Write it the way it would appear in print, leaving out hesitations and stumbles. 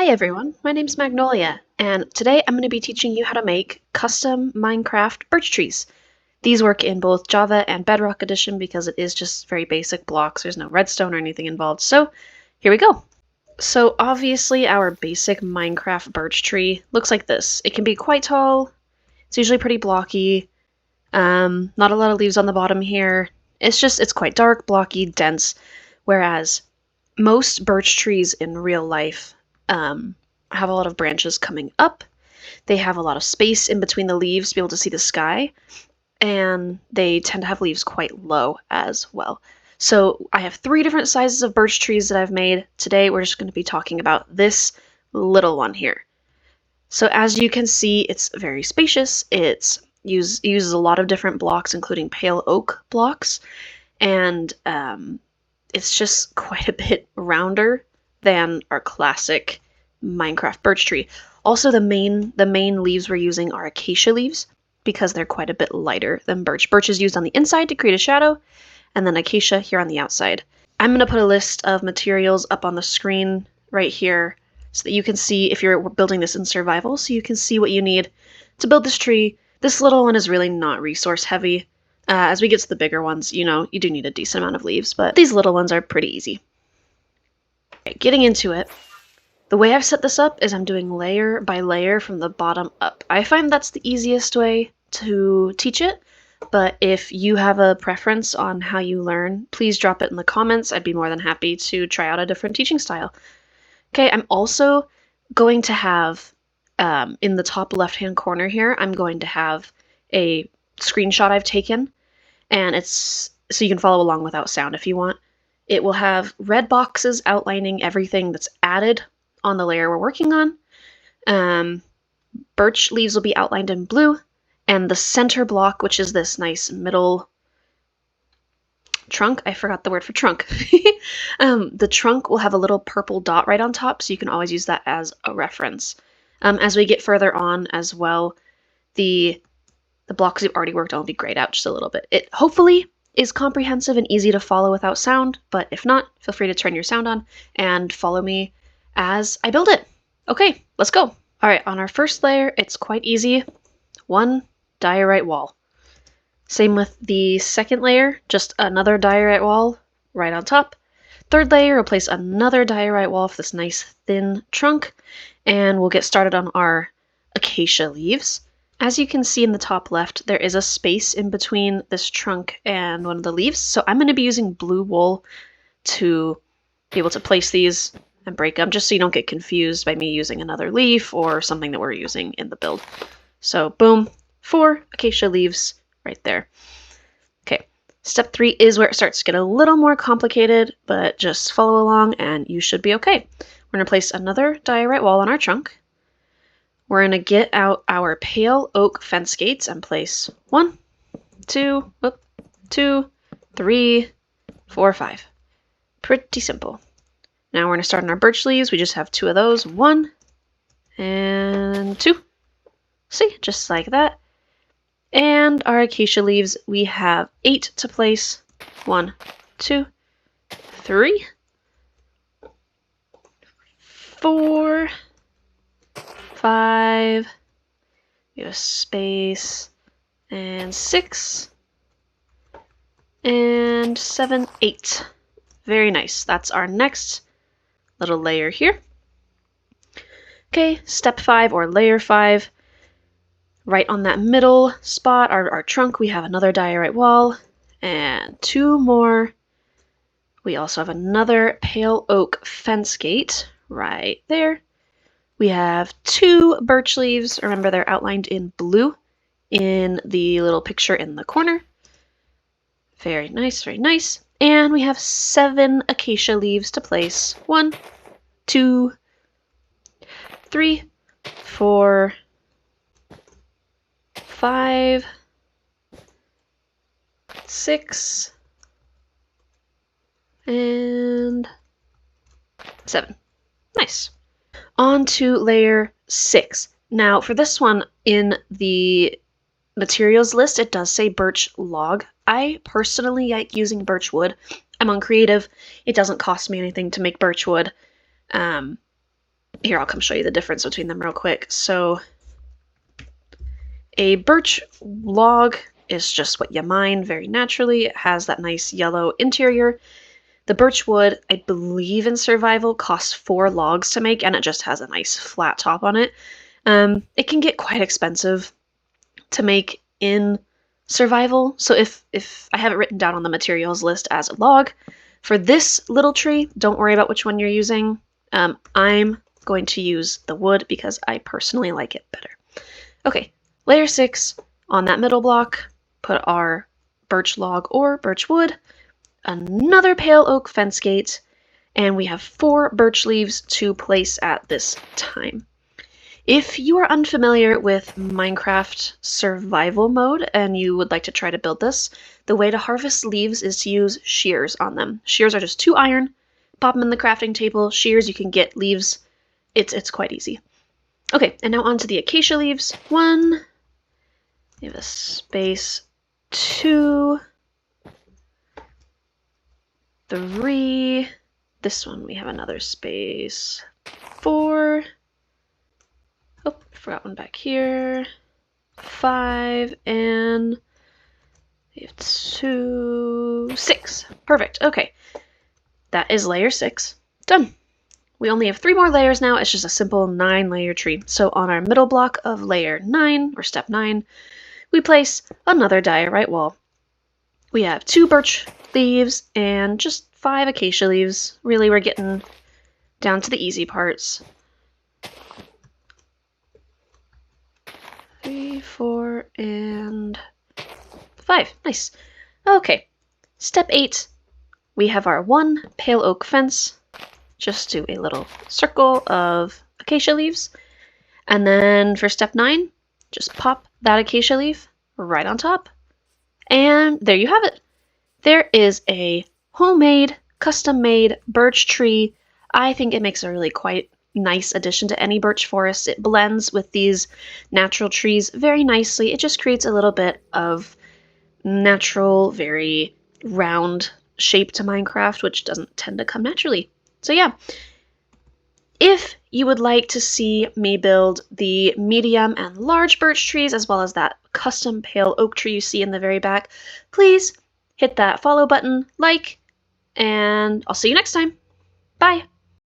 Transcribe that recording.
Hi everyone, my name's Magnolia, and today I'm going to be teaching you how to make custom Minecraft birch trees. These work in both Java and Bedrock Edition because it is just very basic blocks. There's no redstone or anything involved, so here we go. So obviously our basic Minecraft birch tree looks like this. It can be quite tall, it's usually pretty blocky, not a lot of leaves on the bottom here. It's quite dark, blocky, dense, whereas most birch trees in real life have a lot of branches coming up. They have a lot of space in between the leaves to be able to see the sky, and they tend to have leaves quite low as well. So I have 3 different sizes of birch trees that I've made. Today we're just going to be talking about this little one here. So as you can see, it's very spacious. It uses a lot of different blocks, including pale oak blocks, and it's just quite a bit rounder than our classic Minecraft birch tree. Also, the main leaves we're using are acacia leaves because they're quite a bit lighter than birch. Birch is used on the inside to create a shadow, and then acacia here on the outside. I'm going to put a list of materials up on the screen right here so that you can see if you're building this in survival, so you can see what you need to build this tree. This little one is really not resource heavy. As we get to the bigger ones, you do need a decent amount of leaves, but these little ones are pretty easy. Okay, getting into it, the way I've set this up is I'm doing layer by layer from the bottom up. I find that's the easiest way to teach it, but if you have a preference on how you learn, please drop it in the comments. I'd be more than happy to try out a different teaching style. Okay, I'm also going to have, in the top left-hand corner here, I'm going to have a screenshot I've taken, and it's so you can follow along without sound if you want. It will have red boxes outlining everything that's added on the layer we're working on. Birch leaves will be outlined in blue, and the center block, which is this nice middle trunk, I forgot the word for trunk. The trunk will have a little purple dot right on top, so you can always use that as a reference. As we get further on as well, the blocks we've already worked on will be grayed out just a little bit. It hopefully is comprehensive and easy to follow without sound, but if not, feel free to turn your sound on and follow me as I build it. Okay, let's go. All right, on our first layer, it's quite easy. 1 diorite wall. Same with the second layer, just another diorite wall right on top. Third layer, we'll place another diorite wall for this nice thin trunk, and we'll get started on our acacia leaves. As you can see in the top left, there is a space in between this trunk and one of the leaves, so I'm going to be using blue wool to be able to place these and break them, just so you don't get confused by me using another leaf or something that we're using in the build. So boom, 4 acacia leaves right there. Okay, step 3 is where it starts to get a little more complicated, but just follow along and you should be okay. We're going to place another diorite wall on our trunk. We're going to get out our pale oak fence gates and place 1, 2, 3, 4, 5. Pretty simple. Now we're going to start on our birch leaves. We just have 2 of those. 1 and 2. See, just like that. And our acacia leaves, we have 8 to place. 1, 2, 3, 4, 5, we have a space, and 6, and 7, 8. Very nice. That's our next little layer here. Okay, step 5 or layer 5. Right on that middle spot, our trunk, we have another diorite wall, and 2 more. We also have another pale oak fence gate right there. We have 2 birch leaves. Remember, they're outlined in blue in the little picture in the corner. Very nice, very nice. And we have 7 acacia leaves to place. 1, 2, 3, 4, 5, 6, and 7. Nice. On to layer 6. Now for this one, in the materials list, it does say birch log. I personally like using birch wood. I'm on creative. It doesn't cost me anything to make birch wood. Here, I'll come show you the difference between them real quick. So a birch log is just what you mine very naturally. It has that nice yellow interior. The birch wood, I believe in survival, costs 4 logs to make, and it just has a nice flat top on it. It can get quite expensive to make in survival, so if I have it written down on the materials list as a log, for this little tree, don't worry about which one you're using. I'm going to use the wood because I personally like it better. Okay, layer 6 on that middle block, put our birch log or birch wood, another pale oak fence gate, and we have 4 birch leaves to place at this time. If you are unfamiliar with Minecraft survival mode and you would like to try to build this, the way to harvest leaves is to use shears on them. Shears are just 2 iron, pop them in the crafting table, shears, you can get leaves. It's quite easy. Okay, and now on to the acacia leaves. 1, we have a space, 2, 3, this one we have another space, 4, oh, forgot one back here, 5, and we have 2, 6. Perfect, okay. That is layer 6. Done. We only have 3 more layers now. It's just a simple 9-layer tree. So on our middle block of layer 9, or step 9, we place another diorite wall. We have 2 birch leaves and just 5 acacia leaves. Really, we're getting down to the easy parts. 3, 4, and 5. Nice. Okay. Step 8, we have our 1 pale oak fence. Just do a little circle of acacia leaves. And then for step 9, just pop that acacia leaf right on top. And there you have it. There is a homemade, custom-made birch tree. I think it makes a really quite nice addition to any birch forest. It blends with these natural trees very nicely. It just creates a little bit of natural, very round shape to Minecraft, which doesn't tend to come naturally. So yeah, if you would like to see me build the medium and large birch trees, as well as that custom pale oak tree you see in the very back, please hit that follow button, like, and I'll see you next time. Bye!